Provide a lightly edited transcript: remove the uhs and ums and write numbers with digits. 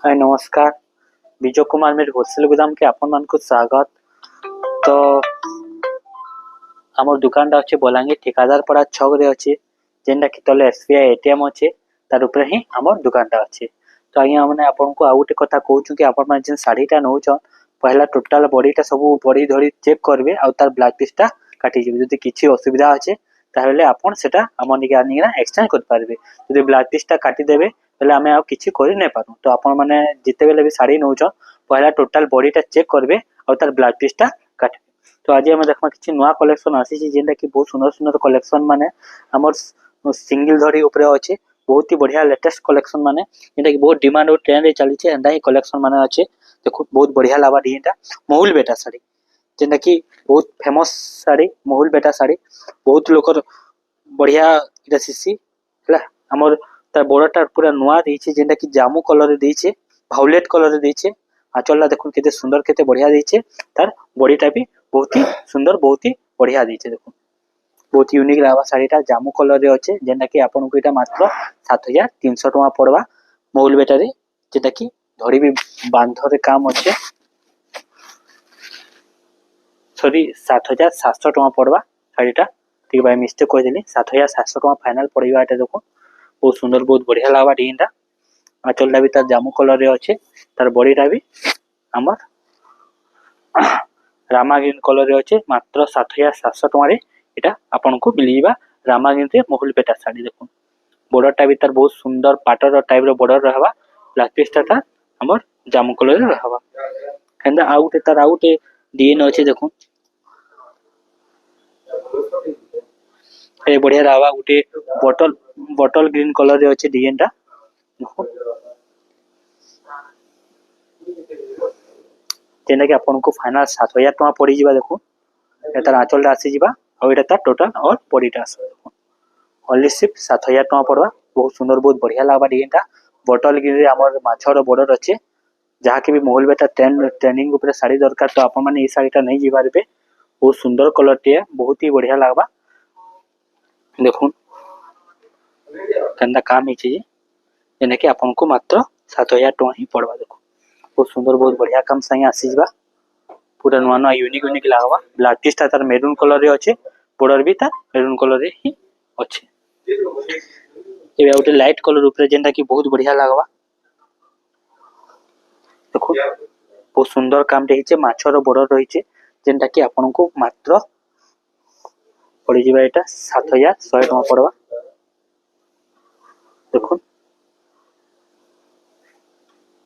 हाय नमस्कार। विजय कुमार मेरे होलसेल गोदाम के आपण मान को स्वागत। तो आम दुकान टा अच्छे बलांगीर ठिकादार पड़ा छक रे अच्छे जेनटा कि तले एसबीआई एटीएम अच्छे तार ऊपर ही आम दुकान टा अच्छे। तो आज्ञा मैंने आपन को आउ गोटे कथा कहूँ कि आपण मैंने जेन शाढ़ीटा नौछन पहला टोटाल बॉडीटा सब बॉडी धरी चेक करबे आ तार ब्लैक लिस्ट टा काटी जेबे जदि किछि असुविधा अच्छे ताहले आपण सेटा हमर निके आनिना एक्सचेंज कर पारबे। जदि ब्लैक लिस्ट टा काटी देबे ताहले आमे आ किछि करि नै पारू। तो आपण माने जिते बेले भी शाढ़ी नौछन पहला टोटाल बॉडीटा चेक करबे आ तार ब्लैक लिस्ट टा काटबे। तो आज आम देखा कि नुआ कलेक्शन आसी जेनटा कि बहुत सुंदर सुंदर कलेक्शन माने हमर सिंगल धरी ऊपर अच्छे बहुत ही बढ़िया लेटेस्ट कलेक्शन माने जेनटा कि बहुत डिमांड और ट्रेंड रे चली छे एंदा ही कलेक्शन माने अच्छे। देखो बहुत बढ़िया लावा डीटा महुल बेटा साड़ी जेनटा कि बहुत फेमस साड़ी महुल बेटा साड़ी बहुत लोकर बढ़िया इटा सीसी हला हमर तार बॉर्डरटा पूरा नुआ देइछे जेनटा कि जामु कलर रे देइछे वायलेट कलर रे देइछे आंचलला देखो केते सुंदर केते बढ़िया देइछे तार बॉडीटा भी बहुत ही सुंदर बहुत ही बढ़िया देइछे। देखो बहुत यूनिक लावा साड़ीटा जामु कलर रे अच्छे जेनटा कि आपन को एटा मात्र 7300 टका पड़वा महुल बेटा रे जेटा कि धड़ी भी बांध रे काम अच्छे सॉरी 7700 टका पड़वा साड़ीटा ठीक भाई मिस्टेक कह देली 7700 टका फाइनल पड़वा। एटा देखो बहुत सुंदर बहुत बढ़िया लावा डिजाइनटा आंचलटा भी तार जामु कलर रे अच्छे तार बॉडीटा भी हमर रामा ग्रीन कलर रे अच्छे मात्र 7700 टका रे एटा आपन को मिलीबा रामा ग्रीन रे महुल बेटा साड़ी। देखो बॉर्डरटा भी तार बहुत सुंदर पाटर टाइप रो बॉर्डर रहबा ब्लैक पीसटा तार हमर जामु कलर रे रहबा केंदा आउटे तार आउटे डिजाइन अच्छे। देखो ए बढ़िया रहबा गुटे बॉटल बॉटल ग्रीन कलर रे अच्छे डिजाइनटा देखो जेना कि आपन को फाइनल 7000 टका पड़ी जिबा। देखो एतार आंचलटा आसी जिबा और एटा तार टोटल और बॉडीटा आसी देखो ओनली सिर्फ 7000 टका पड़वा बहुत सुंदर बहुत बढ़िया लागबा डिजाइनटा बॉटल ग्रीन रे हमर माछर बॉर्डर अच्छे जहाँ के भी महुल बेटा ट्रेनिंग ऊपर साड़ी दरकार तो आपन माने ई साड़ीटा नहीं जिबार पे बहुत सुंदर कलर टिए बहुत ही बढ़िया लागबा। देखो केंदा काम हिची जेना कि आपन को मात्र 7000 टका ही पड़वा। देखो बहुत सुंदर बहुत बढ़िया काम संगे आसी जिबा पूरा नुआ नुआ यूनिक यूनिक लागबा ब्लैक टीस्टा तार मेरून कलर रे अच्छे बॉर्डर भी तार मेरून कलर रे ही अच्छे एबे उटे लाइट कलर ऊपर जेंटा कि बहुत बढ़िया लागबा। देखो बहुत सुंदर काम रहिचे माछर बॉर्डर रहिचे जेंटा कि आपन को मात्र पड़ी जिबा एटा 7100 टका पड़वा। देखो